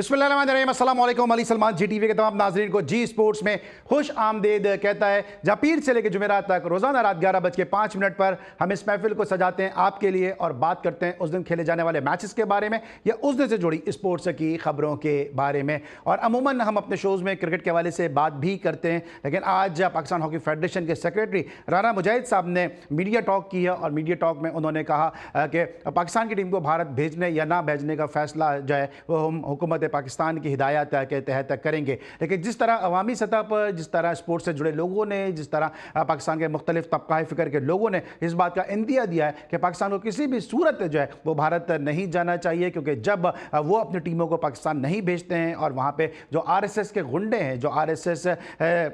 बिस्मिल्लाहिर्रहमानिर्रहीम, अस्सलाम वालेकुम। अली सलमान जी टीवी के तमाम नाजरीन को जी स्पोर्ट्स में खुश आमदीद कहता है, जहाँ पीर से लेकर जुमेरात तक रोज़ाना रात 11:05 पर हम इस महफिल को सजाते हैं आपके लिए और बात करते हैं उस दिन खेले जाने वाले मैचेस के बारे में या उस दिन से जुड़ी स्पोर्ट्स की खबरों के बारे में। और अमूमन हम अपने शोज़ में क्रिकेट के हवाले से बात भी करते हैं, लेकिन आज पाकिस्तान हॉकी फेडरेशन के सेक्रेटरी राना मुजाहिद साहब ने मीडिया टॉक की है और मीडिया टॉक में उन्होंने कहा कि पाकिस्तान की टीम को भारत भेजने या ना भेजने का फैसला जो है वो हम हुकूमत पाकिस्तान की हिदायत के तहत करेंगे। लेकिन जिस तरह अवामी सतह पर, जिस तरह स्पोर्ट्स से जुड़े लोगों ने, जिस तरह पाकिस्तान के मुख्तलिफ तबका फ़िक्र के लोगों ने इस बात का इंदिया दिया है कि पाकिस्तान को किसी भी सूरत जो है वो भारत नहीं जाना चाहिए, क्योंकि जब वो अपनी टीमों को पाकिस्तान नहीं भेजते हैं और वहाँ पर जो RSS के गुंडे हैं, जो RSS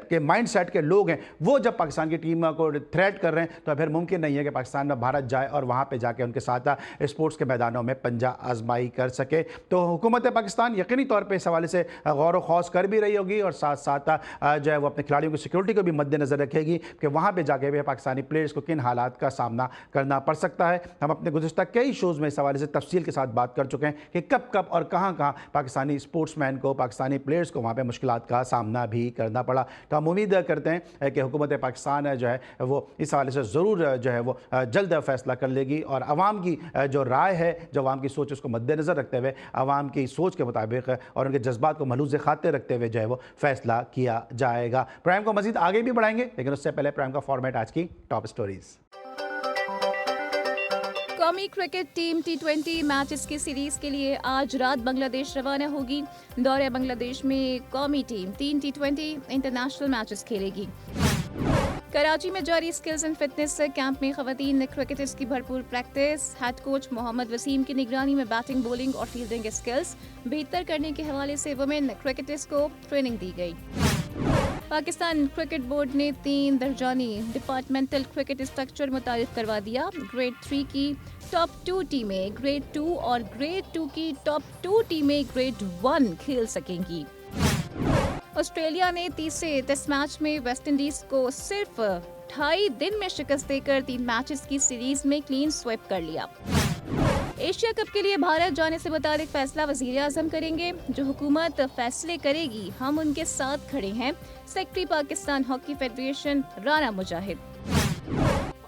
के माइंड सेट के लोग हैं, वो जब पाकिस्तान की टीम को थ्रेट कर रहे हैं तो फिर मुमकिन नहीं है कि पाकिस्तान में भारत जाए और वहाँ पर जाके उनके साथ स्पोर्ट्स के मैदानों में पंजा आजमाई कर सके। तो हुकूमत पाकिस्तान यकीनी तौर पे इस हवाले से गौर व खौस कर भी रही होगी और साथ साथ जो है वो अपने खिलाड़ियों की सिक्योरिटी को भी मद्देनज़र रखेगी कि वहाँ पे जाके भी पाकिस्तानी प्लेयर्स को किन हालात का सामना करना पड़ सकता है। हम अपने गुज़िश्ता कई शोज़ में इस हवाले से तफसील के साथ बात कर चुके हैं कि कब कब और कहाँ कहाँ पाकिस्तानी स्पोर्ट्समैन को, पाकिस्तानी प्लेयर्स को वहाँ पर मुश्किलात का सामना भी करना पड़ा। तो हम उम्मीद करते हैं कि हुकूमत पाकिस्तान जो है वो इस हवाले से ज़रूर जो है वो जल्द फैसला कर लेगी और आवाम की जो राय है, जो आवाम की सोच, उसको मद्देनज़र रखते हुए आवाम की सोच के मुताबिक और उनके जज्बात को महलूज़ खाते रखते हुए जो है वो फैसला किया जाएगा। प्राइम को मज़ीद आगे भी बढ़ाएंगे, लेकिन उससे पहले प्राइम का फॉर्मेट आज की टॉप स्टोरीज। कौमी क्रिकेट टीम T20 मैचेस की सीरीज के लिए आज रात बांग्लादेश रवाना होगी। दौरे बांग्लादेश में कौमी टीम 3 T20 इंटरनेशनल मैचेस खेलेगी। कराची में जारी स्किल्स एंड फिटनेस कैंप में खवातीन क्रिकेटर्स की भरपूर practice. Head coach Mohammad Waseem की निगरानी में बैटिंग, बॉलिंग और फील्डिंग स्किल्स बेहतर करने के हवाले से वुमेन क्रिकेटर्स को ट्रेनिंग दी गई। पाकिस्तान क्रिकेट बोर्ड ने 3 दर्जानी डिपार्टमेंटल क्रिकेट स्ट्रक्चर मुतारिफ करवा दिया। ग्रेड 3 की टॉप 2 टीमें ग्रेड 2 और ग्रेड 2 की टॉप 2 टीमें ग्रेड 1 खेल सकेंगी। ऑस्ट्रेलिया ने तीसरे टेस्ट मैच में वेस्टइंडीज को सिर्फ 2.5 दिन में शिकस्त देकर 3 मैचेस की सीरीज में क्लीन स्वीप कर लिया। एशिया कप के लिए भारत जाने से मुतालिक फैसला वजीर आजम करेंगे। जो हुकूमत फैसले करेगी हम उनके साथ खड़े हैं। Secretary Pakistan hockey federation Rana Mujahid.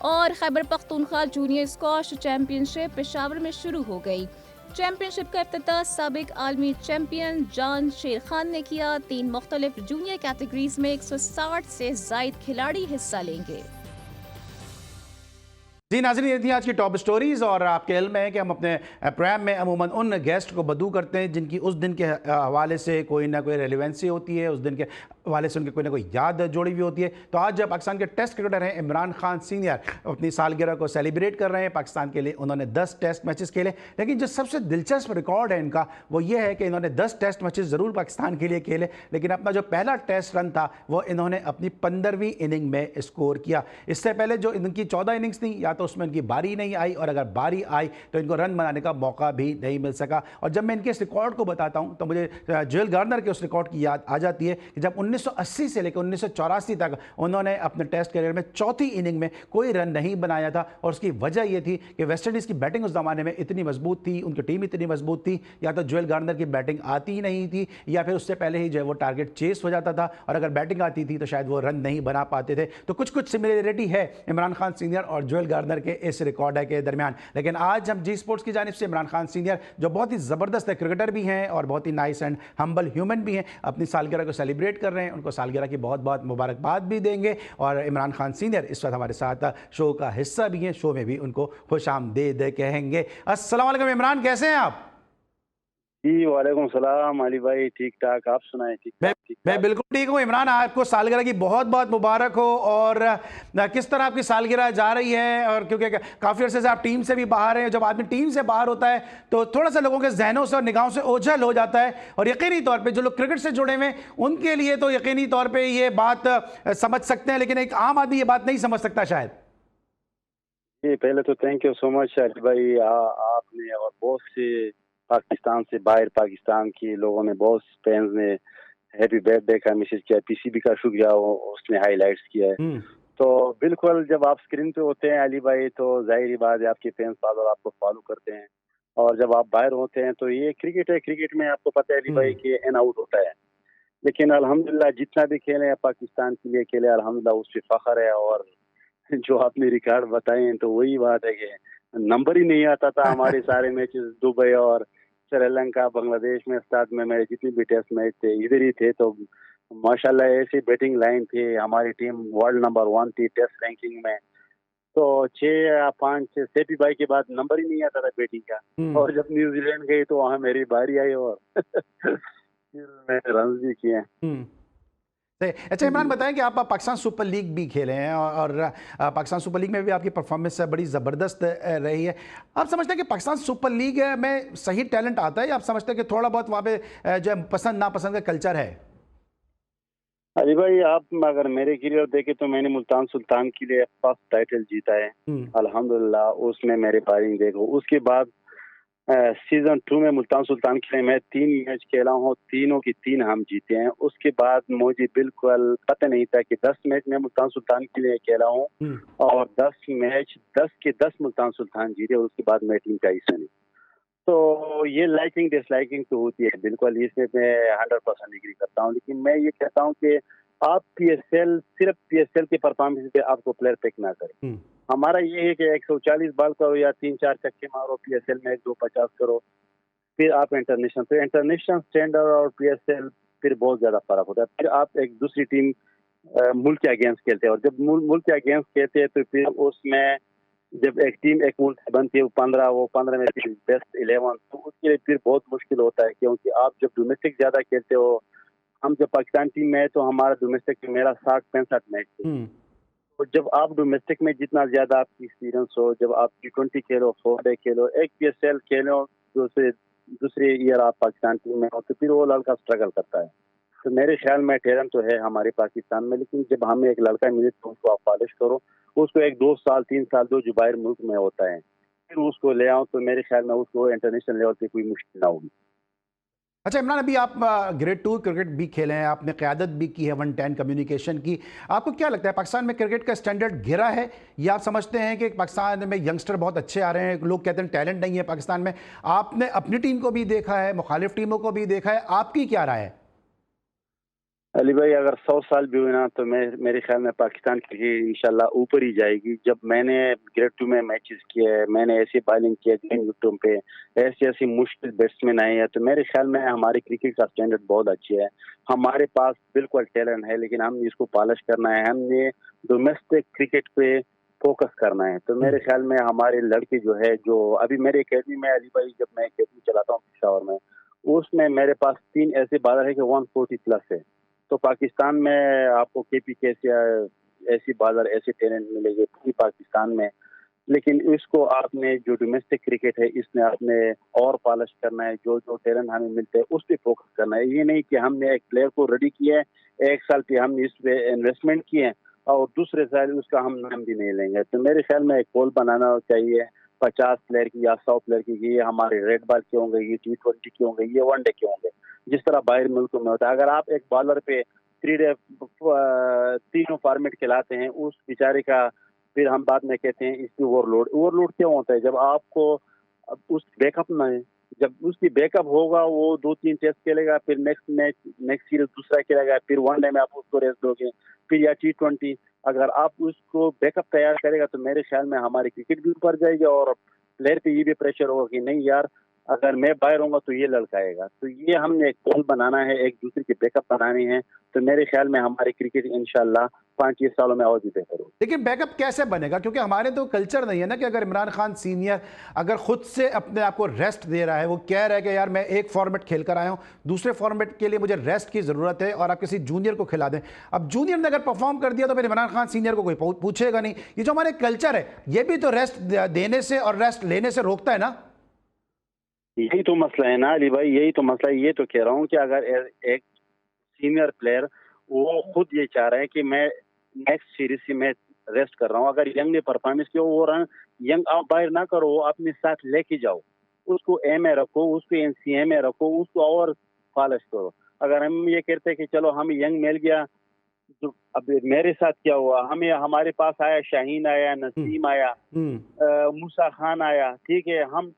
और Khyber Pakhtunkhwa junior squash championship Peshawar में शुरू हो गई। चैंपियनशिप का इफ्तिताह साबिक आलमी चैंपियन जान शेर खान ने किया। 3 मुख्तलिफ जूनियर कैटेगरीज में 160 से जायद खिलाड़ी हिस्सा लेंगे। जी नाज़रीन, ये थी आज की टॉप स्टोरीज़ और आपके इल्म है कि हम अपने प्रोग्राम में अमूमन उन गेस्ट को बदू करते हैं जिनकी उस दिन के हवाले से कोई ना कोई रेलिवेंसी होती है, उस दिन के हवाले से उनकी कोई ना कोई याद जुड़ी हुई होती है। तो आज पाकिस्तान के टेस्ट क्रिकेटर हैं इमरान खान सीनियर अपनी सालगिरह को सेलिब्रेट कर रहे हैं। पाकिस्तान के लिए उन्होंने 10 टेस्ट मैचेस खेले, लेकिन जो सबसे दिलचस्प रिकॉर्ड है इनका वो ये है कि इन्होंने 10 टेस्ट मैचेस ज़रूर पाकिस्तान के लिए खेले, लेकिन अपना जो पहला टेस्ट रन था वो इन्होंने अपनी 15वीं इनिंग में स्कोर किया। इससे पहले जो इनकी 14 इनिंग्स थी, या तो उसमें इनकी बारी नहीं आई और अगर बारी आई तो इनको रन बनाने का मौका भी नहीं मिल सका। और जब मैं इनके इस रिकॉर्ड को बताता हूं तो मुझे जोएल गार्नर के उस रिकॉर्ड की याद आ जाती है कि जब 1980 से लेकर 1984 तक उन्होंने अपने टेस्ट करियर में चौथी इनिंग में कोई रन नहीं बनाया था। और उसकी वजह यह थी कि वेस्टइंडीज़ की बैटिंग उस ज़माने में इतनी मजबूत थी, उनकी टीम इतनी मजबूत थी, या तो जोएल गार्नर की बैटिंग आती ही नहीं थी या फिर उससे पहले ही जो है वो टारगेट चेस हो जाता था, और अगर बैटिंग आती थी तो शायद वो रन नहीं बना पाते थे। तो कुछ कुछ सिमिलरिटी है इमरान खान सीनियर और जोएल गार्नर के इस रिकॉर्ड के दरमियान। लेकिन आज हम जी स्पोर्ट्स की जानिब से इमरान खान सीनियर, जो बहुत ही ज़बरदस्त क्रिकेटर भी हैं और बहुत ही नाइस एंड हम्बल ह्यूमन भी हैं, अपनी सालगिरह को सेलिब्रेट कर रहे हैं। उनको सालगिरह की बहुत बहुत मुबारकबाद भी देंगे। और इमरान खान सीनियर इस वक्त हमारे साथ शो का हिस्सा भी हैं, शो में भी उनको खुश आमदीद कहेंगे। अस्सलाम वालेकुम इमरान, कैसे हैं आप? जी वालेकुम सलाम अली भाई, ठीक ठाक, आप सुनाएं? मैं बिल्कुल ठीक हूँ इमरान, आपको सालगिरह की बहुत बहुत मुबारक हो। और किस तरह आपकी सालगिरह जा रही है? और क्योंकि काफ़ी अर्से से आप टीम से भी बाहर हैं, जब आदमी टीम से बाहर होता है तो थोड़ा सा लोगों के जहनों से और निगाहों से ओझल हो जाता है, और यकीनी तौर पे जो लोग क्रिकेट से जुड़े हुए हैं उनके लिए तो यकीनी तौर पर ये बात समझ सकते हैं, लेकिन एक आम आदमी ये बात नहीं समझ सकता शायद। जी पहले तो thank you so much Ali भाई, आपने और बहुत से पाकिस्तान से बाहर पाकिस्तान के लोगों ने, बहुत फैंस ने हैप्पी बर्थडे का मैसेज किया, पीसीबी का शुक्रिया उसने हाईलाइट्स किया है। तो बिल्कुल जब आप स्क्रीन पे होते हैं अली भाई तो जाहिर बात है आपके फैंस फालोअर आपको फॉलो करते हैं और जब आप बाहर होते हैं तो ये क्रिकेट है। क्रिकेट में आपको पता है अली भाई कि इन आउट होता है, लेकिन अल्हम्दुलिल्लाह जितना भी खेले हैं पाकिस्तान के लिए खेले, अल्हम्दुलिल्लाह उससे फख्र है। और जो आपने रिकॉर्ड बताए हैं तो वही बात है कि नंबर ही नहीं आता था हमारे सारे मैचेस दुबई और श्रीलंका बांग्लादेश में स्टार्ट में मेरे जितने भी टेस्ट मैच थे इधर ही थे। तो माशाल्लाह ऐसी बैटिंग लाइन थी, हमारी टीम वर्ल्ड नंबर 1 थी टेस्ट रैंकिंग में। तो 6 या 5 सेपी भाई के बाद नंबर ही नहीं आता था बैटिंग का। और जब न्यूजीलैंड गई तो वहां मेरी बारी आई और फिर मैंने रन भी किए। सही। अच्छा इमरान, बताएं कि आप पाकिस्तान सुपर लीग भी खेले हैं और पाकिस्तान सुपर लीग में भी आपकी परफॉर्मेंस बड़ी ज़बरदस्त रही है। आप समझते हैं कि पाकिस्तान सुपर लीग में सही टैलेंट आता है, या आप समझते हैं कि थोड़ा बहुत वहाँ पे जो है पसंद नापसंद का कल्चर है? अली भाई आप अगर मेरे करियर देखे तो मैंने मुल्तान सुल्तान के लिए फर्स्ट टाइटल जीता है अल्हम्दुलिल्लाह। उसमें मेरे पारिंग देखो, उसके बाद सीजन 2 में मुल्तान सुल्तान के लिए मैं 3 मैच खेला हूँ, तीनों की 3 हम जीते हैं। उसके बाद मुझे बिल्कुल पता नहीं था कि 10 मैच में मुल्तान सुल्तान के लिए खेला हूँ और 10 मैच 10 के 10 मुल्तान सुल्तान जीते और उसके बाद मैं टीम का हिस्सा नहीं। तो ये लाइकिंग डिसलाइकिंग तो होती है बिल्कुल, इसमें मैं 100% एग्री करता हूँ। लेकिन मैं ये कहता हूँ कि आप पीएसएल सिर्फ पीएसएल के परफॉर्मेंस पे आपको प्लेयर पिक ना करें। हमारा ये है कि 140 बॉल करो या 3-4 छक्के मारो, पीएसएल में 1-2-50 करो, फिर आप इंटरनेशनल, तो इंटरनेशनल स्टैंडर्ड और पीएसएल फिर बहुत ज्यादा फर्क होता है। फिर आप एक दूसरी टीम मुल्क के अगेंस्ट खेलते हैं और जब मुल्क के अगेंस्ट खेलते हैं तो फिर उसमें जब एक टीम एक मुल्क से बनती है वो 15 में फिर बेस्ट 11, तो उसके लिए फिर बहुत मुश्किल होता है। क्योंकि आप जब डोमेस्टिक ज्यादा खेलते हो, हम जब पाकिस्तान टीम में है तो हमारा डोमेस्टिक मेरा 60-65 मैच है। तो जब आप डोमेस्टिक में जितना ज्यादा आपकी एक्सपीरियंस हो, जब आप T20 खेलो, 4 डे खेलो, एक पीएसएल खेलो, दूसरे ईयर आप पाकिस्तान टीम में हो, तो फिर वो लड़का स्ट्रगल करता है। तो मेरे ख्याल में टैलेंट तो है हमारे पाकिस्तान में, लेकिन जब हमें एक लड़का मिले तो उसको आप पॉलिश करो, उसको 1-2 साल 3 साल दो जो बाहर मुल्क में होता है, फिर उसको ले आओ, तो मेरे ख्याल में उसको इंटरनेशनल लेवल पे कोई मुश्किल ना होगी। अच्छा इमरान, अभी आप ग्रेड 2 क्रिकेट भी खेले हैं, आपने क़यादत भी की है 110 कम्युनिकेशन की। आपको क्या लगता है पाकिस्तान में क्रिकेट का स्टैंडर्ड गिरा है, या आप समझते हैं कि पाकिस्तान में यंगस्टर बहुत अच्छे आ रहे हैं? लोग कहते हैं टैलेंट नहीं है पाकिस्तान में। आपने अपनी टीम को भी देखा है, मुखालिफ टीमों को भी देखा है, आपकी क्या राय है? अली भाई अगर 100 साल भी हुए ना तो मेरे ख्याल में पाकिस्तान की इंशाल्लाह ऊपर ही जाएगी। जब मैंने ग्रेड 2 में मैचेस किए, मैंने ऐसी बॉलिंग किया ग्रीन विकेटों पे, ऐसी ऐसी मुश्किल बैट्समैन आए हैं, तो मेरे ख्याल में हमारी क्रिकेट का स्टैंडर्ड बहुत अच्छी है। हमारे पास बिल्कुल टैलेंट है, लेकिन हमने इसको पॉलिश करना है, हमने डोमेस्टिक क्रिकेट पे फोकस करना है। तो मेरे ख्याल में हमारे लड़के जो है, जो अभी मेरे अकेडमी में अली भाई, जब मैं अकेडमी चलाता हूँ पेशावर में, उसमें मेरे पास 3 ऐसे बॉलर है कि 140 प्लस है। तो पाकिस्तान में आपको केपी कैसे ऐसी बॉलर ऐसे टैलेंट मिलेंगे पूरी पाकिस्तान में। लेकिन इसको आपने जो डोमेस्टिक क्रिकेट है इसमें आपने और पॉलिश करना है, जो जो टैलेंट हमें मिलते हैं उस पर फोकस करना है। ये नहीं कि हमने एक प्लेयर को रेडी किया है, 1 साल पे हमने इस पे इन्वेस्टमेंट किए हैं और दूसरे साल उसका हम नाम भी नहीं लेंगे। तो मेरे ख्याल में एक पोल बनाना चाहिए 50 प्लेयर की या 100 प्लेयर की, ये हमारे रेड बॉल के होंगे, ये T20 के होंगे, ये वनडे के होंगे, जिस तरह बाहर मुल्कों में होता है। अगर आप एक बॉलर पे 3 डे तीनों फॉर्मेट खिलाते हैं, उस बेचारे का फिर हम बाद में कहते हैं इसकी ओवरलोड क्यों होता है? जब आपको अब उस बैकअप में, जब उसकी बैकअप होगा वो 2-3 टेस्ट खेलेगा, फिर नेक्स्ट सीरीज दूसरा खेलेगा, फिर वनडे में आप उसको रेस्ट दोगे, फिर या T20, अगर आप उसको बैकअप तैयार करेगा तो मेरे ख्याल में हमारी क्रिकेट भी ऊपर जाएगी और प्लेयर पे ये भी प्रेशर होगा कि नहीं यार, अगर मैं बाहर होऊंगा तो ये लड़का आएगा। तो ये हमने एक पोल बनाना है, एक दूसरे की बैकअप बनानी है, तो मेरे ख्याल में हमारी क्रिकेट इंशाल्लाह 5-6 सालों में और भी बेहतर हो। लेकिन बैकअप कैसे बनेगा? क्योंकि हमारे तो कल्चर नहीं है ना कि अगर इमरान खान सीनियर अगर खुद से अपने आप को रेस्ट दे रहा है, वो कह रहा है कि यार मैं एक फॉर्मेट खेल कर आया हूँ, दूसरे फॉर्मेट के लिए मुझे रेस्ट की ज़रूरत है, और आप किसी जूनियर को खिला दें। अब जूनियर ने अगर परफॉर्म कर दिया तो फिर इमरान खान सीनियर को कोई पूछेगा नहीं। ये जो हमारे कल्चर है ये भी तो रेस्ट देने से और रेस्ट लेने से रोकता है ना। यही तो मसला है ना अली भाई, यही तो मसला है। ये तो कह रहा हूँ कि अगर एक सीनियर प्लेयर वो खुद ये चाह रहा है कि मैं नेक्स्ट सीरीज से मैं रेस्ट कर रहा हूँ, अगर यंग ने परफॉर्मेंस किया वो रन यंग आप बाहर ना करो, वो अपने साथ लेके जाओ, उसको ए में रखो, उसको एनसीए में रखो, उसको और पॉलिश करो। अगर हम ये कहते हैं कि चलो हम यंग मिल गया, तो अब मेरे साथ क्या हुआ, हमें हमारे पास आया शाहीन आया, नसीम आया, मूसा खान आया, ठीक है, हम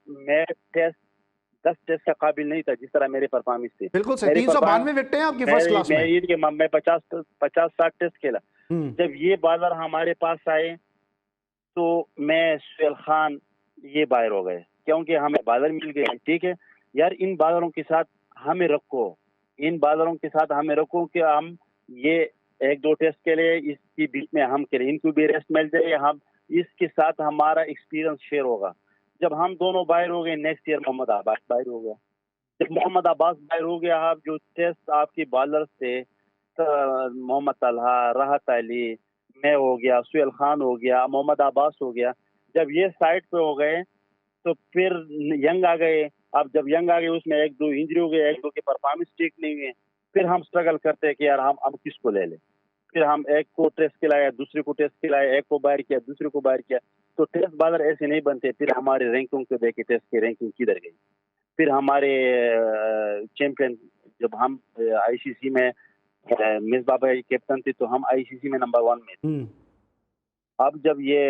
मैं टेस्ट 10 टेस्ट का काबिल नहीं था जिस तरह मेरे परफॉर्मेंस थे। बिल्कुल सही, मेरी 392 विकेटें हैं आपकी फर्स्ट क्लास में। मैं 50-60 टेस्ट खेला। जब ये बॉलर हमारे पास आए तो मैं सुहेल खान ये बाहर हो गए, क्योंकि हमें बॉलर मिल गए। ठीक है यार, इन बॉलरों के साथ हमें रखो, इन बॉलरों के साथ हमें रखो कि हम ये 1-2 टेस्ट के लिए इसके बीच में हम खेलें, इनको भी रेस्ट मिल जाए, हम इसके साथ हमारा एक्सपीरियंस शेयर होगा। जब हम दोनों बाहर हो गए, नेक्स्ट ईयर मोहम्मद अब्बास बाहर हो गया। जब मोहम्मद अब्बास बाहर हो गया, आप जो टेस्ट आपके बॉलर थे, मोहम्मद तलहा, राहत अली, मैं हो गया, सुहेल खान हो गया, मोहम्मद अब्बास हो गया, जब ये साइड पे हो गए तो फिर यंग आ गए। अब जब यंग आ गए उसमें 1-2 इंजरी हो गए, 1-2 के परफॉर्मेंस ठीक नहीं हुए, फिर हम स्ट्रगल करते हैं कि यार हम किसको ले लें। फिर हम एक को टेस्ट खिलाया, दूसरे को टेस्ट खिलाया, एक को बाहर किया, दूसरे को बाहर किया। तो टेस्ट बॉलर ऐसे नहीं बनते। फिर हमारे रैंकिंग को देखे टेस्ट की रैंकिंग किधर गई। फिर हमारे चैंपियन, जब हम आईसीसी में मिसबाह भाई कैप्टन थे तो हम आईसीसी में नंबर 1 में थे। अब जब ये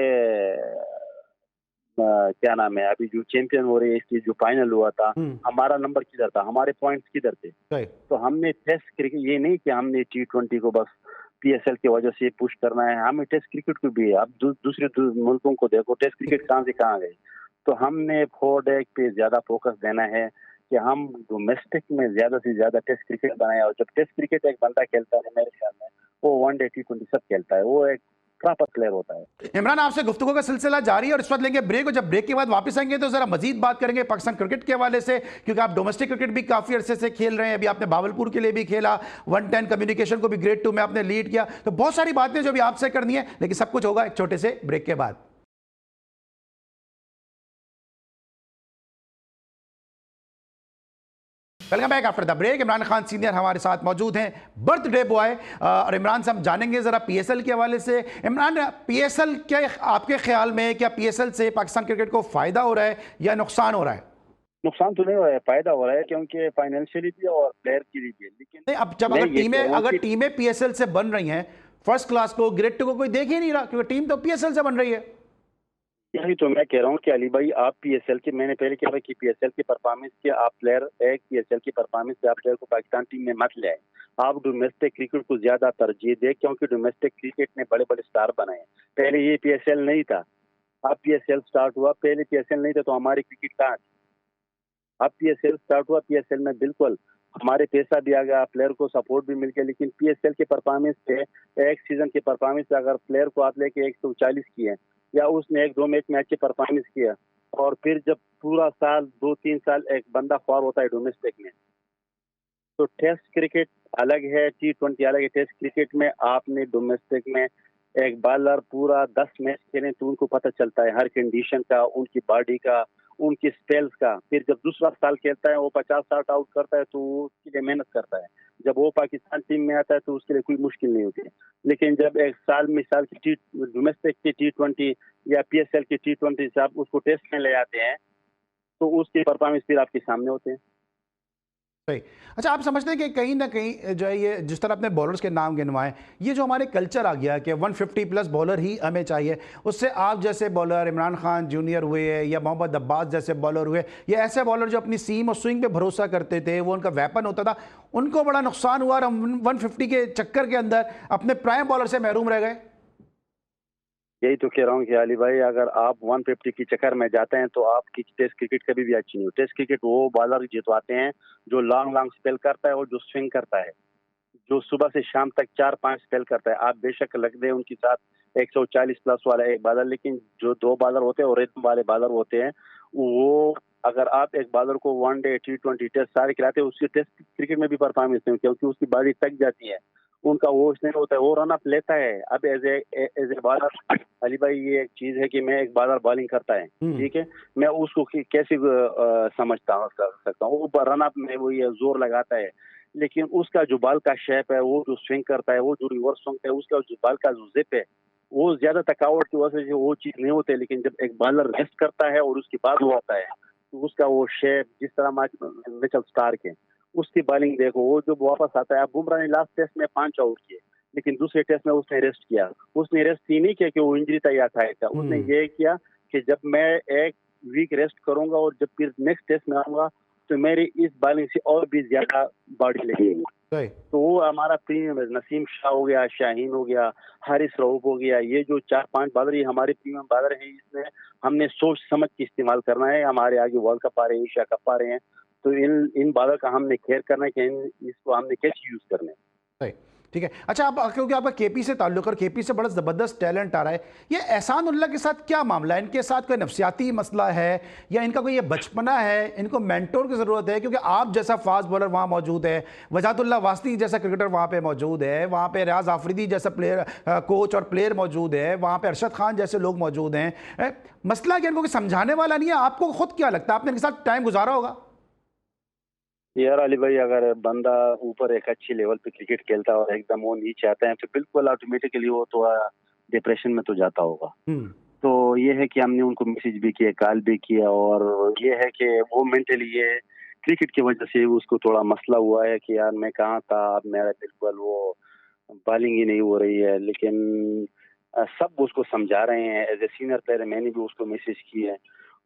क्या नाम है, अभी जो चैंपियन हो रही है इसकी जो फाइनल हुआ था, हमारा नंबर किधर था, हमारे पॉइंट्स किधर थे। तो हमने टेस्ट क्रिकेट, ये नहीं कि हमने T20 को बस पीएसएल की वजह से पुश करना है, हमें टेस्ट क्रिकेट को भी। अब दूसरे मुल्कों को देखो, टेस्ट क्रिकेट कहाँ से कहाँ गए। तो हमने 4 डे पे ज्यादा फोकस देना है कि हम डोमेस्टिक में ज्यादा से ज्यादा टेस्ट क्रिकेट बनाए। और जब टेस्ट क्रिकेट एक बंदा खेलता है, मेरे ख्याल में वो 1 डे T20 सब खेलता है, वो एक प्रॉपर प्लेयर होता है। इमरान, आपसे गुफ्तगू का सिलसिला जारी है और इस वक्त लेंगे ब्रेक, और जब ब्रेक के बाद वापस आएंगे तो जरा मजीद बात करेंगे पाकिस्तान क्रिकेट के हवाले से, क्योंकि आप डोमेस्टिक क्रिकेट भी काफी अरसे से खेल रहे हैं। अभी आपने भावलपुर के लिए भी खेला, 110 कम्युनिकेशन को भी ग्रेड 2 में आपने लीड किया। तो बहुत सारी बातें जो भी आपसे करनी है, लेकिन सब कुछ होगा एक छोटे से ब्रेक के बाद। Welcome back after the break. Imran Khan senior हमारे साथ मौजूद हैं, बर्थडे बॉय। और इमरान से हम जानेंगे जरा पीएसएल के हवाले से। इमरान, पीएसएल क्या आपके ख्याल में, क्या पीएसएल से पाकिस्तान क्रिकेट को फायदा हो रहा है या नुकसान हो रहा है? नुकसान तो नहीं हो रहा है, फायदा हो रहा है, क्योंकि फाइनेंशियली भी और प्लेयर के लिए भी। लेकिन नहीं, अब जब अगर टीमें पीएसएल से बन रही हैं, फर्स्ट क्लास को, ग्रेड 2 को कोई देख ही नहीं रहा, क्योंकि टीम तो पीएसएल से बन रही है। यही तो मैं कह रहा हूँ कि अली भाई, आप पीएसएल के, मैंने पहले कहा कि पीएसएल की परफॉर्मेंस के आप प्लेयर, एक पीएसएल की परफॉर्मेंस से आप प्लेयर को पाकिस्तान टीम में मत ले आए। आप डोमेस्टिक क्रिकेट को ज्यादा तरजीह दे, क्योंकि डोमेस्टिक क्रिकेट ने बड़े बड़े स्टार बनाए। पहले ये पीएसएल नहीं था, अब पीएसएल स्टार्ट हुआ। पहले पीएसएल नहीं था तो हमारी क्रिकेट कहाँ थी। अब पीएसएल स्टार्ट हुआ, पीएसएल में बिल्कुल हमारे पैसा भी आ गया, प्लेयर को सपोर्ट भी मिल गया। लेकिन पीएसएल के परफॉर्मेंस पे, एक सीजन के परफॉर्मेंस पे अगर प्लेयर को आप लेके 140 किए या उसने 1-2 मैच में अच्छी परफॉर्मेंस किया, और फिर जब पूरा साल 2-3 साल एक बंदा ख्वार होता है डोमेस्टिक में, तो टेस्ट क्रिकेट अलग है, T20 अलग है। टेस्ट क्रिकेट में आपने डोमेस्टिक में एक बॉलर पूरा 10 मैच खेले तो उनको पता चलता है हर कंडीशन का, उनकी बॉडी का, उनकी स्पेल्स का। फिर जब दूसरा साल खेलता है, वो 50-60 आउट करता है तो उसके लिए मेहनत करता है। जब वो पाकिस्तान टीम में आता है तो उसके लिए कोई मुश्किल नहीं होती है। लेकिन जब एक साल मिसाल की डोमेस्टिक की T20 या पीएसएल की T20 से आप उसको टेस्ट में ले आते हैं तो उसके परफॉर्मेंस फिर आपके सामने होते हैं। सही। अच्छा, आप समझते हैं कि कहीं ना कहीं जो है, ये जिस तरह अपने बॉलर्स के नाम गिनवाए, ये जो हमारे कल्चर आ गया कि 150 प्लस बॉलर ही हमें चाहिए, उससे आप जैसे बॉलर, इमरान खान जूनियर हुए या मोहम्मद अब्बास जैसे बॉलर हुए, या ऐसे बॉलर जो अपनी सीम और स्विंग पे भरोसा करते थे, वो उनका वेपन होता था, उनको बड़ा नुकसान हुआ और हम 150 के चक्कर के अंदर अपने प्राइम बॉलर से महरूम रह गए। यही तो कह रहा हूँ कि अली भाई, अगर आप 150 की चक्कर में जाते हैं तो आपकी टेस्ट क्रिकेट कभी भी अच्छी नहीं हो। टेस्ट क्रिकेट वो बॉलर जितवाते हैं जो लॉन्ग स्पेल करता है और जो स्विंग करता है, जो सुबह से शाम तक 4-5 स्पेल करता है। आप बेशक लग दे उनके साथ 140 प्लस वाला एक बॉलर, लेकिन जो 2 बॉलर होते हैं और रिदम वाले बॉलर होते हैं, वो अगर आप एक बॉलर को 1 डे T20 टेस्ट सारे खिलाते हैं, उसकी टेस्ट क्रिकेट में भी परफॉर्मेंस नहीं, क्योंकि उसकी बॉडी थक जाती है, उनका वोश नहीं होता है, वो रन अप लेता है। अब एज ए बॉलर अली भाई, ये एक चीज है कि मैं एक बॉलर बॉलिंग करता है, ठीक है, मैं उसको कैसे समझता हूँ, कर सकता हूँ, वो रन अप में वो ये जोर लगाता है, लेकिन उसका जो बॉल का शेप है, वो जो स्विंग करता है, वो जो रिवर्स स्विंग है, उसका जो बॉल का जो जिप है, वो ज्यादा थकावट की वजह से वो चीज नहीं होती। लेकिन जब एक बॉलर रेस्ट करता है और उसके बाद वो आता है, तो उसका वो शेप, जिस तरह मिचेल स्टार्क है, उसकी बॉलिंग देखो, वो जो वापस आता है। अब बुमराह ने लास्ट टेस्ट में 5 आउट किए, लेकिन दूसरे टेस्ट में उसने रेस्ट किया। उसने रेस्ट ही नहीं किया कि वो इंजरी था या था, उसने ये किया कि जब मैं एक वीक रेस्ट करूंगा और जब फिर नेक्स्ट टेस्ट में आऊंगा तो मेरी इस बॉलिंग से और भी ज्यादा बॉडी लगेगी। सही। तो वो हमारा प्रीमियम है, नसीम शाह हो गया, शाहीन हो गया, हारिस रऊफ हो गया, ये जो 4-5 बॉलर ये हमारे प्रीमियम बॉलर हैं। इसमें हमने सोच समझ के इस्तेमाल करना है। हमारे आगे वर्ल्ड कप आ रहे हैं, एशिया कप आ रहे हैं, तो इन बॉलर का हमने केयर करना है कि इसको हमने कैसे यूज करना है। सही। ठीक है। अच्छा, आप क्योंकि आपका केपी से ताल्लुक और केपी से बड़ा ज़बरदस्त टैलेंट आ रहा है, ये एहसान उल्लाह के साथ क्या मामला है? इनके साथ कोई नफसियाती मसला है या इनका कोई ये बचपना है, इनको मेंटोर की ज़रूरत है? क्योंकि आप जैसा फास्ट बॉलर वहाँ मौजूद है, वजातुल्लाह वास्ती जैसा क्रिकेटर वहाँ पे मौजूद है, वहाँ पे रियाज आफरीदी जैसा प्लेयर कोच और प्लेयर मौजूद है, वहाँ पे अरशद खान जैसे लोग मौजूद हैं। मसला क्या, इनको कोई समझाने वाला नहीं है? आपको खुद क्या लगता है, आपने इनके साथ टाइम गुजारा होगा? यार अली भाई, अगर बंदा ऊपर एक अच्छी लेवल पे क्रिकेट खेलता है और एकदम वो नीचे आता है तो बिल्कुल ऑटोमेटिकली वो तो डिप्रेशन में तो जाता होगा। तो ये है कि हमने उनको मैसेज भी किया, कॉल भी किया, और ये है कि वो मेंटली ये क्रिकेट की वजह से उसको थोड़ा मसला हुआ है कि यार मैं कहाँ था, अब मेरा बिल्कुल वो बॉलिंग ही नहीं हो रही है। लेकिन सब उसको समझा रहे हैं। एज ए सीनियर प्लेयर मैंने भी उसको मैसेज किया है,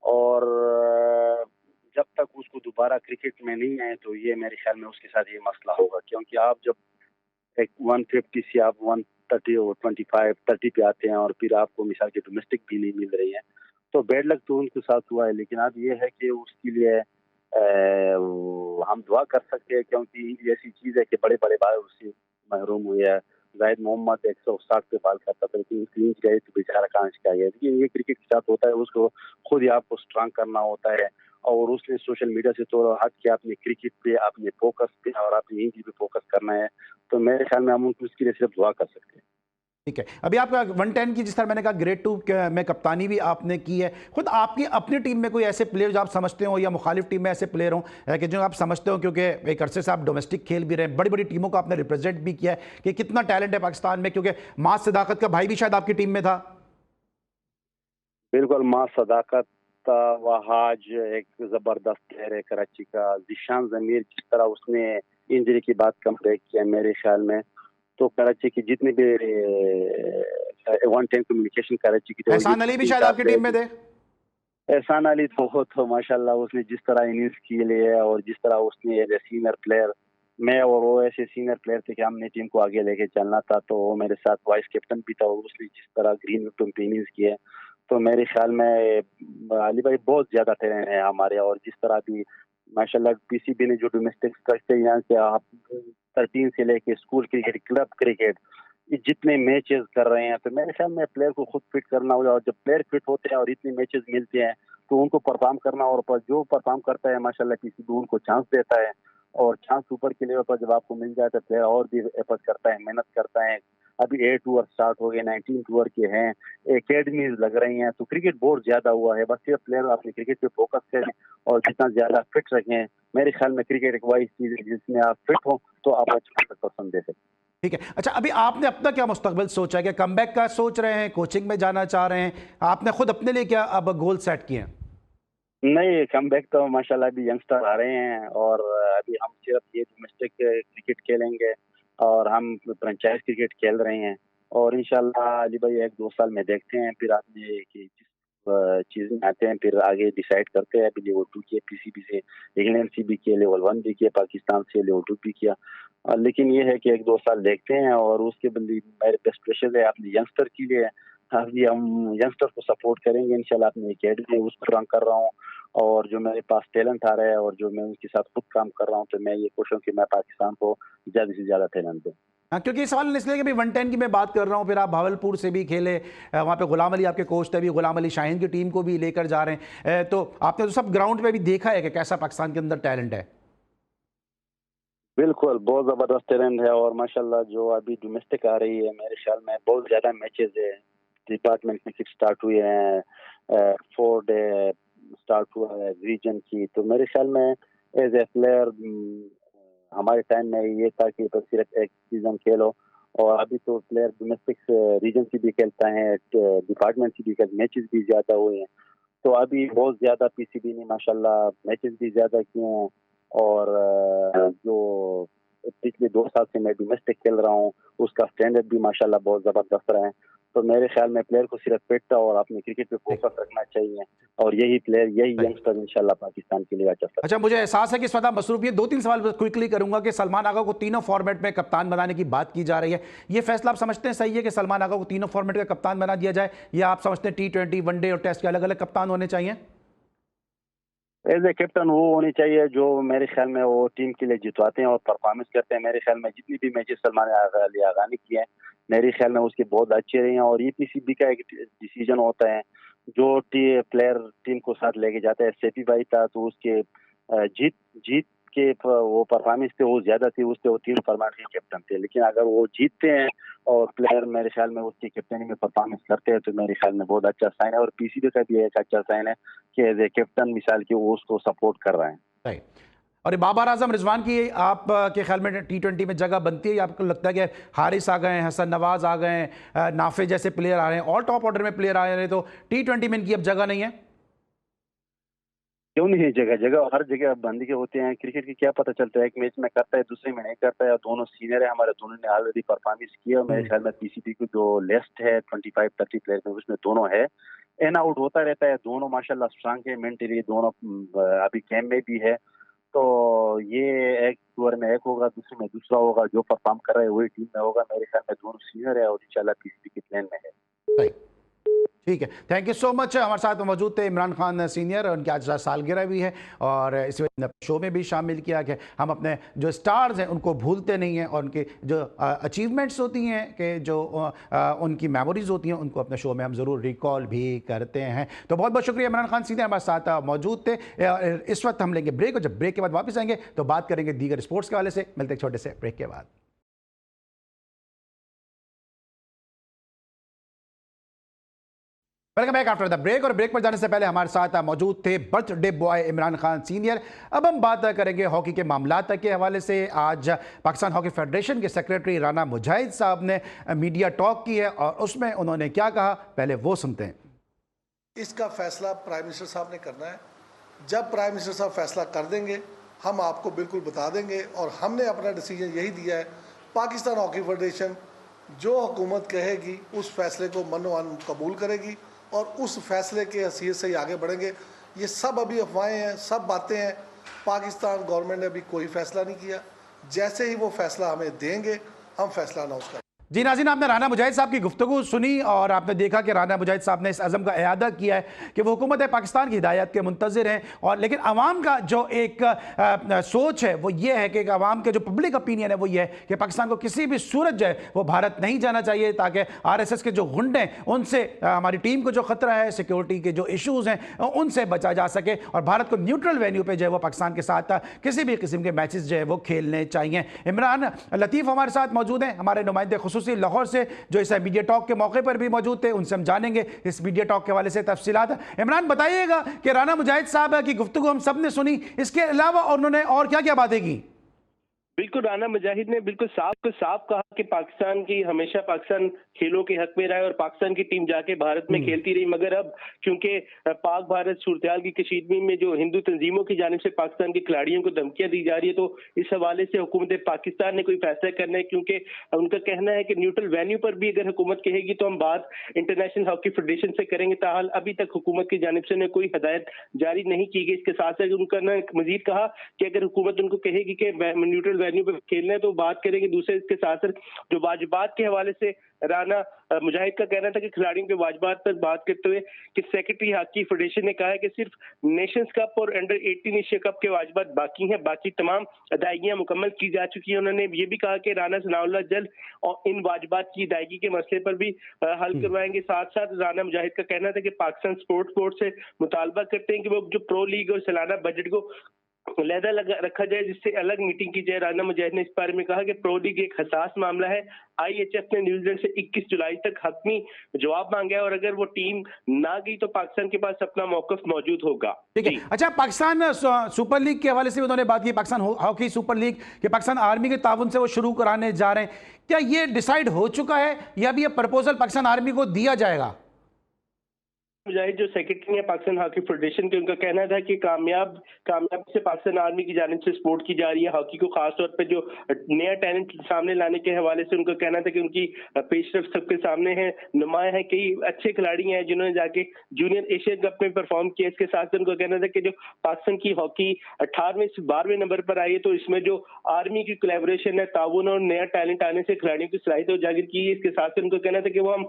और जब तक उसको दोबारा क्रिकेट में नहीं आए तो ये मेरे ख्याल में उसके साथ ये मसला होगा। क्योंकि आप जब एक 150 से आप 130 और 25-30 पे आते हैं और फिर आपको मिसाल के डोमेस्टिक भी नहीं मिल रही है, तो बैड लक तो उनके साथ हुआ है। लेकिन अब ये है कि उसके लिए हम दुआ कर सकते हैं, क्योंकि ये ऐसी चीज है कि बड़े बड़े बाल उससे महरूम हुए हैं। जाहिद मोहम्मद 160 पे बाल करता था, लेकिन क्लीन गए तो बेचारा कहाँ से गया। लेकिन ये क्रिकेट के साथ होता है, उसको खुद ही आपको स्ट्रांग करना होता है। और उसने सोशल मीडिया से तो हट के अपने क्रिकेट पे, अपने फोकस पे और अपनी इंजरी पे फोकस करना है। तो मेरे ख्याल में हम उनको उसके लिए सिर्फ दुआ कर सकते हैं। ठीक है। अभी आपका 110 की, जिस तरह मैंने कहा ग्रेड 2 में कप्तानी भी आपने की है, खुद आपकी अपनी टीम में कोई ऐसे प्लेयर जो आप समझते हो, या मुखालिफ टीम में ऐसे प्लेयर हो कि जो आप समझते हो, क्योंकि एक अरसे से आप डोमेस्टिक खेल भी रहे हैं, बड़ी बड़ी टीमों को आपने रिप्रेजेंट भी किया है, कि कितना टैलेंट है पाकिस्तान में? क्योंकि मास सदाकत का भाई भी शायद आपकी टीम में था। बिल्कुल, मां सदाकत वहाज एक जबरदस्त प्लेयर है कराची का। जिशान जमीर, जिस तरह उसने इंजरी की बात कम ब्रेक किया मेरे ख्याल में, तो कराची की जितनी भी 110 कम्युनिकेशन कराची की, तो एहसान अली भी शायद आपकी टीम में थे। एहसान अली तो माशाल्लाह उसने जिस तरह इनिंग्स खेले है और जिस तरह उसने एज ए सीनियर प्लेयर, मैं और वो ऐसे सीनियर प्लेयर थे कि हमने टीम को आगे लेके चलना था, तो वो मेरे साथ वाइस कैप्टन भी था और उसने जिस तरह ग्रीन विकेट पे इनिंग्स किए, तो मेरे ख्याल में अली भाई बहुत ज्यादा टैलेंट है हमारे। और जिस तरह भी माशाल्लाह पीसीबी ने जो डोमेस्टिक स्ट्रक्चर यहाँ से आप 13 से लेके स्कूल क्रिकेट, क्लब क्रिकेट, ये जितने मैचेस कर रहे हैं, तो मेरे ख्याल में प्लेयर को खुद फिट करना होगा। और जब प्लेयर फिट होते हैं और इतने मैचेस मिलते हैं तो उनको परफॉर्म करना, और जो परफॉर्म करता है माशाल्लाह पीसीबी उनको चांस देता है। और चांस ऊपर के लेवल पर जब आपको मिल जाए तो प्लेयर और भी एफर्ट करता है, मेहनत करता है। अभी 8 टूर स्टार्ट हो गए, 19 टूर के हैं, एकेडमीज लग रही हैं, तो क्रिकेट बहुत ज्यादा हुआ है। बस सिर्फ प्लेयर अपने क्रिकेट पे फोकस करें और जितना ज्यादा फिट रखें। मेरे ख्याल में क्रिकेट एक वाइज चीज है जिसमें आप फिट हो तो आप अच्छा परफॉर्म दे सकते हैं। ठीक है। अच्छा, अभी आपने अपना क्या मुस्तकबिल सोचा है? क्या कमबैक का सोच रहे हैं, कोचिंग में जाना चाह रहे हैं? आपने खुद अपने लिए क्या अब गोल सेट किए हैं? नहीं, कमबैक तो माशाल्लाह अभी यंगस्टर आ रहे हैं, और अभी हम सिर्फ ये डोमेस्टिक क्रिकेट खेलेंगे और हम फ्रेंचाइज क्रिकेट खेल रहे हैं। और इंशाल्लाह अली भाई 1-2 साल में देखते हैं, फिर आपने कि जिस चीज में आते हैं फिर आगे डिसाइड करते हैं। अभी लेवल 2 किए पीसीबी से, इंग्लैंड से भी किए, लेवल 1 भी किया, पाकिस्तान से लेवल 2 भी किया। लेकिन ये है कि 1-2 साल देखते हैं, और उसके बदले मेरे बेस्ट विशेस है अपने यंगस्टर के लिए। अभी हम यंगस्टर को सपोर्ट करेंगे इंशाल्लाह। अपनी एकेडमी उसको रन कर रहा हूँ, और जो मेरे पास टैलेंट आ रहा है और जो मैं उनके साथ खुद काम कर रहा हूँ, तो मैं ये कोशिश हूँ कि मैं पाकिस्तान को ज्यादा से ज्यादा टैलेंट दूँ। हाँ, क्योंकि इस सवाल इसलिए कि अभी 110 की मैं बात कर रहा हूँ, फिर आप भावलपुर से भी खेले, वहाँ पे गुलाम अली आपके कोच थे, अभी गुलाम अली शाहीन की टीम को भी लेकर जा रहे हैं, तो आपने तो सब ग्राउंड पे भी देखा है कि कैसा पाकिस्तान के अंदर टैलेंट है। बिल्कुल, बहुत जबरदस्त टैलेंट है, और माशाल्लाह जो अभी डोमेस्टिक आ रही है मेरे ख्याल में बहुत ज्यादा मैचेस है। डिपार्टमेंट में स्टार्ट हुए हैं, 4 डे स्टार्ट हुआ है रीजन की, तो मेरे ख्याल में एज ए प्लेयर हमारे टाइम में ये था कि बस सिर्फ एक सीजन खेलो। और अभी तो प्लेयर डोमेस्टिक रीजन की भी खेलता है, डिपार्टमेंट की भी मैचेस भी ज्यादा हुए हैं। तो अभी बहुत ज्यादा पीसीबी ने माशाल्लाह मैचेस भी ज्यादा किए हैं, और जो पिच पिछले 2 साल से मैं डोमेस्टिक खेल रहा हूँ, उसका स्टैंडर्ड भी माशाल्लाह बहुत ज़बरदस्त रहा है। तो मेरे ख्याल में प्लेयर को सिर्फ फिट और अपने क्रिकेट पे फोकस रखना चाहिए, और यही प्लेयर, यही यंगस्टर इंशाल्लाह पाकिस्तान के लिए अच्छा सकता है। अच्छा, मुझे एहसास है कि इस वक्त आप मसरूफ, ये 2-3 सवाल क्विकली करूंगा कि सलमान आगा को तीनों फॉर्मेट में कप्तान बनाने की बात की जा रही है। ये फैसला आप समझते हैं सही है कि सलमान आगा को तीनों फॉर्मेट का कप्तान बना दिया जाए, या आप समझते हैं T20, वनडे और टेस्ट के अलग अलग कप्तान होने चाहिए? एज ए कैप्टन वो होनी चाहिए जो मेरे ख्याल में वो टीम के लिए जितवाते हैं और परफॉर्मेंस करते हैं। मेरे ख्याल में जितनी भी मैचेस सलमान आगा ने किए हैं, मेरे ख्याल में उसके बहुत अच्छे रहे हैं। और ये पीसीबी का एक डिसीजन होता है जो प्लेयर टीम को साथ लेके जाता है। सेफी भाई था तो उसके जीत के वो परफॉर्मेंस थे वो ज्यादा थी, उसके वो 3 फॉर्मेट के कैप्टन थे। लेकिन अगर वो जीतते हैं और प्लेयर मेरे ख्याल में उसकी कैप्टनी में परफॉर्मेंस करते हैं तो मेरे ख्याल में बहुत अच्छा साइन है। और पीसीबी का भी एक अच्छा साइन है कि एज ए कैप्टन मिसाल की वो उसको सपोर्ट कर रहे हैं। राइट। और ये बाबर आजम रिजवान की आप के ख्याल में T20 में जगह बनती है, या आपको लगता है कि हारिस आ गए हैं, हसन नवाज आ गए हैं, नाफे जैसे प्लेयर आ रहे हैं, ऑल टॉप ऑर्डर में प्लेयर आ रहे हैं, तो T20 में इनकी अब जगह नहीं है? क्यों नहीं है जगह? जगह हर जगह बंदी के होते हैं। क्रिकेट की क्या पता चलता है, एक मैच में करता है दूसरे में नहीं करता है। दोनों सीनियर है हमारे, दोनों ने ऑलरेडी परफॉर्मेंस किया। मेरे ख्याल में पीसीबी की जो लिस्ट है 25-30 प्लेयर में, उसमें दोनों है। इन आउट होता रहता है, दोनों माशाल्लाह स्ट्रांग है मेंटली, दोनों अभी कैंप में भी है। तो ये एक ओवर में एक होगा, दूसरे में दूसरा होगा, जो परफॉर्म कर रहा है वही टीम में होगा। मेरे ख्याल में दोनों सीनियर है और इंशाल्लाह पीसीबी के प्लान में है। राइट, ठीक है, थैंक यू सो मच। हमारे साथ मौजूद थे इमरान खान सीनियर, उनकी आज सालगिरह भी है और इस शो में भी शामिल किया कि हम अपने जो स्टार्स हैं उनको भूलते नहीं हैं, और उनकी जो अचीवमेंट्स होती हैं, कि जो उनकी मेमोरीज होती हैं, उनको अपने शो में हम ज़रूर रिकॉल भी करते हैं। तो बहुत बहुत शुक्रिया इमरान खान सीनियर हमारे साथ मौजूद थे। इस वक्त हम लेंगे ब्रेक, और जब ब्रेक के बाद वापस आएंगे तो बात करेंगे दीगर स्पोर्ट्स के हवाले से। मिलते एक छोटे से ब्रेक के बाद। Welcome back after the break. और ब्रेक पर जाने से पहले हमारे साथ मौजूद थे birthday boy Imran Khan senior. अब हम बात करेंगे हॉकी के मामलात के हवाले से। आज पाकिस्तान हॉकी फेडरेशन के सेक्रेटरी राना मुजाहिद साहब ने मीडिया टॉक की है, और उसमें उन्होंने क्या कहा, पहले वो सुनते हैं। इसका फैसला प्राइम मिनिस्टर साहब ने करना है। जब प्राइम मिनिस्टर साहब फैसला कर देंगे हम आपको बिल्कुल बता देंगे, और हमने अपना डिसीजन यही दिया है। पाकिस्तान हॉकी फेडरेशन जो हुकूमत कहेगी उस फैसले को मनोवान कबूल करेगी, और उस फैसले के हैसियत से ही आगे बढ़ेंगे। ये सब अभी अफवाहें हैं, सब बातें हैं। पाकिस्तान गवर्नमेंट ने अभी कोई फ़ैसला नहीं किया। जैसे ही वो फैसला हमें देंगे हम फैसला अनाउंस करेंगे। जी नाज़रीन, आपने राना मुजाहिद साहब की गुफ्तगू सुनी, और आपने देखा कि राना मुजाहिद साहब ने इस अज़म का इयादा किया है कि वो हुकूमत पाकिस्तान की हिदायत के मुंतज़िर हैं। और लेकिन अवाम का जो एक सोच है वो ये है कि अवाम के जो पब्लिक ओपिनियन है वो ये है कि पाकिस्तान को किसी भी सूरत जो है वो भारत नहीं जाना चाहिए, ताकि RSS के जो गुंडे हैं उनसे हमारी टीम को जो ख़तरा है, सिक्योरिटी के जो इशूज़ हैं उनसे बचा जा सके, और भारत को न्यूट्रल वेन्यू पर जो है वो पाकिस्तान के साथ किसी भी किस्म के मैचेस जो है वो खेलने चाहिए। इमरान लतीफ़ हमारे साथ मौजूद हैं, हमारे नुमाइंदे लाहौर से, जो इस मीडिया टॉक के मौके पर भी मौजूद थे। उनसे हम जानेंगे इस मीडिया टॉक के हवाले से तफसीलात। इमरान, बताइएगा कि राना मुजाहिद साहब की गुफ्तगू हम सब ने सुनी, इसके अलावा उन्होंने और क्या क्या बातें की? बिल्कुल, राना मुजाहिद ने बिल्कुल साफ कहा कि पाकिस्तान की हमेशा पाकिस्तान खेलों के हक में रहा है और पाकिस्तान की टीम जाके भारत में खेलती रही, मगर अब क्योंकि पाक भारत सूरत की कशीदगी में जो हिंदू तंजीमों की जानिब से पाकिस्तान के खिलाड़ियों को धमकियां दी जा रही है, तो इस हवाले से हुकूमत पाकिस्तान ने कोई फैसला करना है। क्योंकि उनका कहना है कि न्यूट्रल वेन्यू पर भी अगर हुकूमत कहेगी तो हम बात इंटरनेशनल हॉकी फेडरेशन से करेंगे। ताहाल अभी तक हुकूमत की जानिब से कोई हिदायत जारी नहीं की गई। इसके साथ साथ उनका मजीद कहा कि अगर हुकूमत उनको कहेगी कि न्यूट्रल वेन्यू पर खेलना है तो बात करेंगे। दूसरे इसके साथ साथ जो वाजिबात के हवाले से राना मुजाहिद का कहना था कि खिलाड़ियों के वाजिबात पर बात करते हुए कि सेक्रेटरी हॉकी फेडरेशन ने कहा है कि सिर्फ नेशंस कप और अंडर 18 एशिया कप के वाजिबात बाकी हैं, बाकी तमाम अदायगियां मुकम्मल की जा चुकी हैं। उन्होंने ये भी कहा कि राना सनाउल्लाह जल्द और इन वाजिबात की अदायगी के मसले पर भी हल करवाएंगे। साथ साथ राना मुजाहिद का कहना था कि पाकिस्तान स्पोर्ट्स बोर्ड से मुतालबा करते हैं कि वो जो प्रो लीग और सालाना बजट को लहदा रखा जाए, जिससे अलग मीटिंग की जाए। राना मुजाहिद ने इस बारे में कहा कि प्रो लीग एक हसास मामला है। IHF ने न्यूजीलैंड से 21 जुलाई तक हतमी जवाब मांगा है, और अगर वो टीम ना गई तो पाकिस्तान के पास अपना मौकफ मौजूद होगा। ठीक है। अच्छा, पाकिस्तान सुपर लीग के हवाले से उन्होंने बात की, पाकिस्तान हॉकी सुपर लीग कि पाकिस्तान आर्मी के ताउन से वो शुरू कराने जा रहे हैं। क्या ये डिसाइड हो चुका है, या भी ये प्रपोजल पाकिस्तान आर्मी को दिया जाएगा? मुजाहिद जो सेक्रेटरी है पाकिस्तान हॉकी फेडरेशन के, उनका कहना था कि कामयाबी से पाकिस्तान आर्मी की जानिब से सपोर्ट की जा रही है हॉकी को, खासतौर पे जो नया टैलेंट सामने लाने के हवाले से उनका कहना था कि उनकी पेशरफ सबके सामने है, नुमाया है, कई अच्छे खिलाड़ी हैं जिन्होंने जाके जूनियर एशियन कप में परफॉर्म किया। इसके साथ उनका कहना था कि जो पाकिस्तान की हॉकी 18वें से 12वें नंबर पर आई है, तो इसमें जो आर्मी की कोलैबोरेशन है, ताउन और नया टैलेंट आने से खिलाड़ियों की सलाहियत उजागर की है। इसके साथ उनका कहना था कि वो हम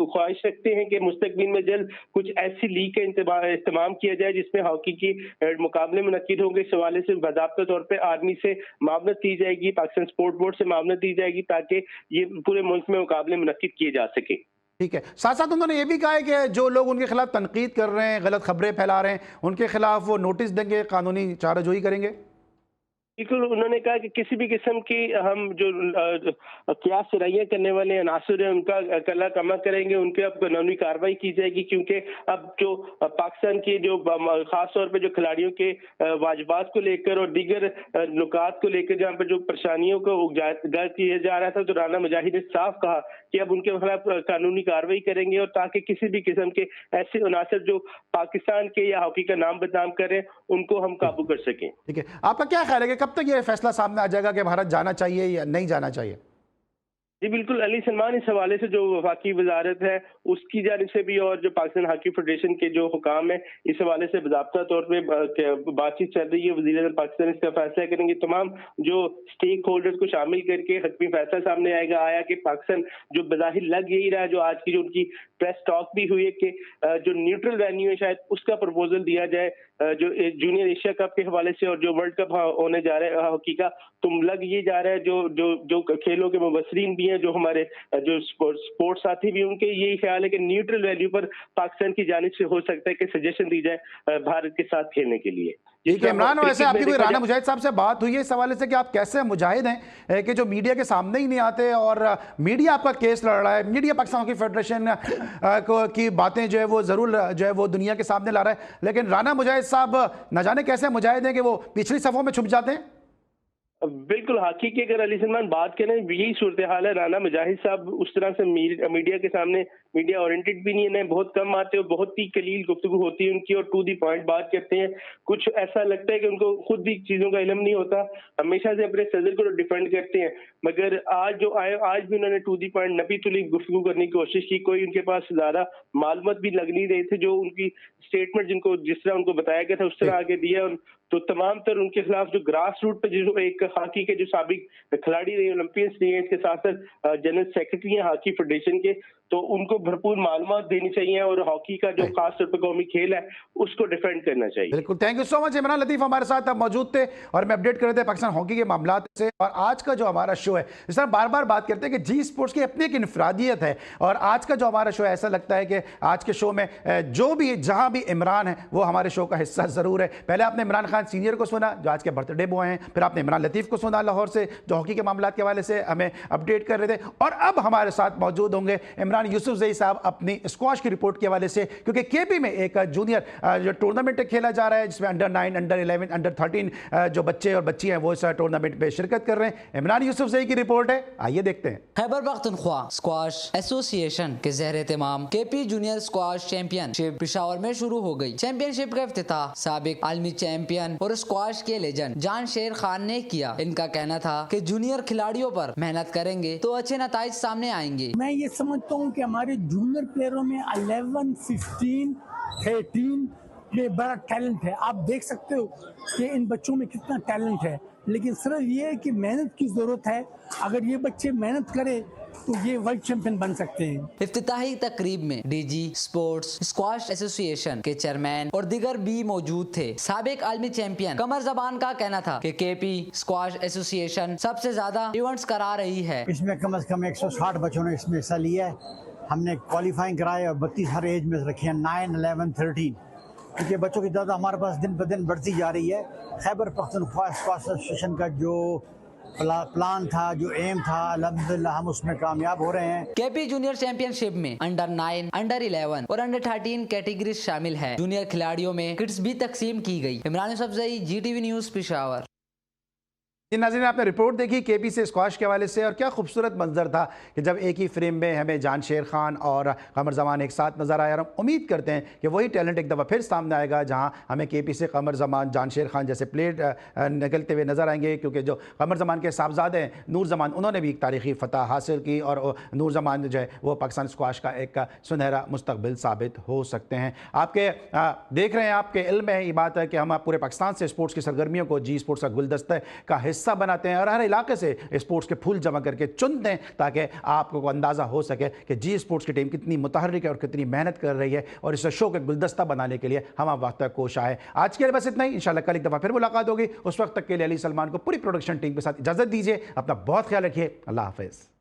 ख्वाहिश रखते हैं कि मुस्तकबिल में जल्द कुछ ऐसी लीग का इस्तेमाल किया जाए जिसमें हॉकी की मुकाबले मुनक्किद होंगे। इस हवाले से बाकायदा तौर पे आर्मी से मामलत की जाएगी, पाकिस्तान स्पोर्ट बोर्ड से मामलत की जाएगी, ताकि ये पूरे मुल्क में मुकाबले मुनक्किद किए जा सके। ठीक है, साथ साथ उन्होंने ये भी कहा है कि जो लोग उनके खिलाफ तनकीद कर रहे हैं, गलत खबरें फैला रहे हैं, उनके खिलाफ वो नोटिस देंगे, कानूनी चाराजोई करेंगे। बिल्कुल, उन्होंने कहा कि किसी भी किस्म की हम जो क्या सराइयाँ करने वाले अनासर हैं उनका कला कमा करेंगे, उनके अब कानूनी कार्रवाई की जाएगी, क्योंकि अब जो पाकिस्तान की जो खास तौर पे जो खिलाड़ियों के वाजबात को लेकर और दीगर नुकात को लेकर जहाँ पर जो परेशानियों को उजागर किया जा रहा था, तो राना मुजाहिद ने साफ कहा कि अब उनके खिलाफ कानूनी कार्रवाई करेंगे, और ताकि किसी भी किस्म के ऐसे अनासर जो पाकिस्तान के या हॉकी का नाम बदनाम करें उनको हम काबू कर सकें। ठीक है, आपका क्या ख्याल है कि कब तक ये फैसला सामने आ जाएगा कि भारत जाना चाहिए या नहीं जाना चाहिए? जी बिल्कुल, अली सलमान इस हवाले से जो वफाकी वजारत है उसकी जानिब से भी और जो पाकिस्तान हॉकी फेडरेशन के जो हुकाम है इस हवाले से बाकायदा तौर पे बातचीत चल रही है। वज़ीर-ए-आज़म पाकिस्तान इसका फैसला करेंगे, तमाम जो स्टेक होल्डर्स को शामिल करके हतमी फैसला सामने आया कि पाकिस्तान जो बज़ाहिर लग यही रहा है, जो आज की जो उनकी प्रेस टॉक भी हुई है कि जो न्यूट्रल वेन्यू है शायद उसका प्रपोजल दिया जाए जो जूनियर एशिया कप के हवाले से और जो वर्ल्ड कप होने जा रहा है हॉकी का, तो लग ये जा रहा है जो खेलों के मुबस्सरीन भी हैं, जो हमारे जो स्पोर्ट्स साथी भी, उनके यही ख्याल है कि न्यूट्रल वैल्यू पर पाकिस्तान की जानिब से हो सकता है कि सजेशन दी जाए भारत के साथ खेलने के लिए। ठीक है इमरान, वैसे आपकी कोई राना मुजाहिद साहब से बात हुई है इस हवाले से कि आप कैसे मुजाहिद हैं कि जो मीडिया के सामने ही नहीं आते और मीडिया आपका केस लड़ रहा है, मीडिया पाकिस्तान हॉकी फेडरेशन की बातें जो है वो जरूर जो है वो दुनिया के सामने ला रहा है, लेकिन राना मुजाहिद साहब न जाने कैसे मुजाहिद हैं कि वो पिछली सफ़ों में छुप जाते हैं? बिल्कुल, हॉकी की अगर अली सलमान बात करें यही सूरत हाल है। राना मुजाहिद साहब उस तरह से मीडिया के सामने मीडिया ओरिएंटेड भी नहीं है, बहुत कम आते हैं, बहुत ही कलील गुफ्तगू होती है उनकी और टू दी पॉइंट बात करते हैं। कुछ ऐसा लगता है कि उनको खुद भी चीज़ों का इल्म नहीं होता, हमेशा से अपने सदर को डिफेंड करते हैं, मगर आज जो आए आज भी उन्होंने टू दी पॉइंट नबी तुली गुफ्तगू करने की कोशिश की। कोई उनके पास ज़्यादा मालूमात भी लग नहीं रही थी, जो उनकी स्टेटमेंट जिनको जिस तरह उनको बताया गया था उस तरह आगे दिया। तो तमाम तर उनके खिलाफ जो ग्रास रूट पे जो एक हॉकी के जो साबिक खिलाड़ी रहे, ओलंपियंस रहे हैं, इसके साथ साथ जनरल सेक्रेटरी हैं हॉकी फेडरेशन के, तो उनको भरपूर मालूमात देनी चाहिए और हॉकी का जो खास तौर पर कौमी खेल है उसको डिफेंड करना चाहिए। बिल्कुल, thank you so much. Imran Latif हमारे साथ अब मौजूद थे और मैं अपडेट कर रहे थे पाकिस्तान हॉकी के मामला से। और आज का जो हमारा शो है, इस तरह बार बार बात करते हैं कि जी स्पोर्ट्स की अपनी एक इनफरादियत है, और आज का जो हमारा शो है ऐसा लगता है कि आज के शो में जो भी जहां भी इमरान है वो हमारे शो का हिस्सा जरूर है। पहले आपने इमरान खान सीनियर को सुना जो आज के बर्थडे बॉय हैं, फिर आपने इमरान लतीफ को सुना लाहौर से जो हॉकी के मामला के हवाले से हमें अपडेट कर रहे थे, और अब हमारे साथ मौजूद होंगे इमरान यूसुफजई साहब अपनी स्क्वाश की रिपोर्ट के हवाले से, क्योंकि केपी में एक जूनियर जो टूर्नामेंट खेला जा रहा है जिसमें अंडर 9, अंडर 11, अंडर 13 जो बच्चे और बच्ची हैं वो इस टूर्नामेंट में शिरकत कर रहे हैं। इमरान यूसुफजई की रिपोर्ट है, आइए देखते हैं। खैबर पख्तूनख्वा स्क्वाश एसोसिएशन के ज़ेर एहतमाम KP junior squash championship Peshawar में शुरू हो गई। चैंपियनशिप का इफ्तिताह साबिक आलमी चैंपियन और स्क्वाश के लेजेंड जान शेर खान ने किया। इनका कहना था कि जूनियर खिलाड़ियों पर मेहनत करेंगे तो अच्छे नताइज सामने आएंगे। मैं ये समझता हूँ कि हमारे जूनियर प्लेयरों में 11, 15, 13 में बड़ा टैलेंट है। आप देख सकते हो कि इन बच्चों में कितना टैलेंट है, लेकिन सिर्फ ये है कि मेहनत की ज़रूरत है। अगर ये बच्चे मेहनत करें तो ये वर्ल्ड चैंपियन बन सकते हैं। इफ्तिताही तकरीब में डीजी स्पोर्ट्स स्क्वाश एसोसिएशन के चेयरमैन और दीगर भी मौजूद थे। साबिक आलमी चैंपियन कमर जबान का कहना था कि केपी स्क्वाश एसोसिएशन सबसे ज्यादा इवेंट्स करा रही है। इसमें कम से कम 160 बच्चों ने इसमें हिस्सा लिया है। हमने क्वालिफाइंग कराए और 32 हर एज में रखे हैं, 9, 11, 13, क्योंकि बच्चों की तादाद हमारे पास दिन ब दिन बढ़ती जा रही है। खैबर पख्तूनख्वा स्क्वाश एसोसिएशन का जो प्लान था, जो एम था, अल्हम्दुलिल्लाह हम उसमें कामयाब हो रहे हैं। केपी जूनियर चैंपियनशिप में अंडर 9, अंडर 11 और अंडर 13 कैटेगरीज शामिल है। जूनियर खिलाड़ियों में किट्स भी तकसीम की गई। Imran Yousafzai, GTV news, Peshawar. जी नाज़रीन, आपने रिपोर्ट देखी केपी से स्क्वाश के हवाले से, और क्या खूबसूरत मंजर था कि जब एक ही फ्रेम में हमें जानशेर खान और कमर जमान एक साथ नज़र आया। और हम उम्मीद करते हैं कि वही टैलेंट एक दफ़ा फिर सामने आएगा, जहां हमें केपी से कमर जमान, जानशेर खान जैसे प्लेयर निकलते हुए नज़र आएंगे। क्योंकि जो कमर जमान के साहबजादे हैं नूर जमान, उन्होंने भी एक तारीखी फ़तह हासिल की, और नूर जमान जो है वो पाकिस्तान स्क्वाश का एक सुनहरा मुस्तकबिल साबित हो सकते हैं। आपके देख रहे हैं, आपके इल्म में ये बात है कि हम पूरे पाकिस्तान से स्पोर्ट्स की सरगर्मियों को जी स्पोर्ट्स का गुलदस्ता का हिस्सा बनाते हैं, और हर इलाके से स्पोर्ट्स के फूल जमा करके चुनते हैं, ताकि आपको अंदाज़ा हो सके कि जी स्पोर्ट्स की टीम कितनी मुतहर्रिक है और कितनी मेहनत कर रही है, और इस शो के गुलदस्ता बनाने के लिए हम आप वक्त कोश आए। आज के लिए बस इतना ही, इंशाल्लाह कल एक दफ़ा फिर मुलाकात होगी। उस वक्त तक के लिए अली सलमान को पूरी प्रोडक्शन टीम के साथ इजाज़त दीजिए। अपना बहुत ख्याल रखिए। अल्लाह हाफ़िज़।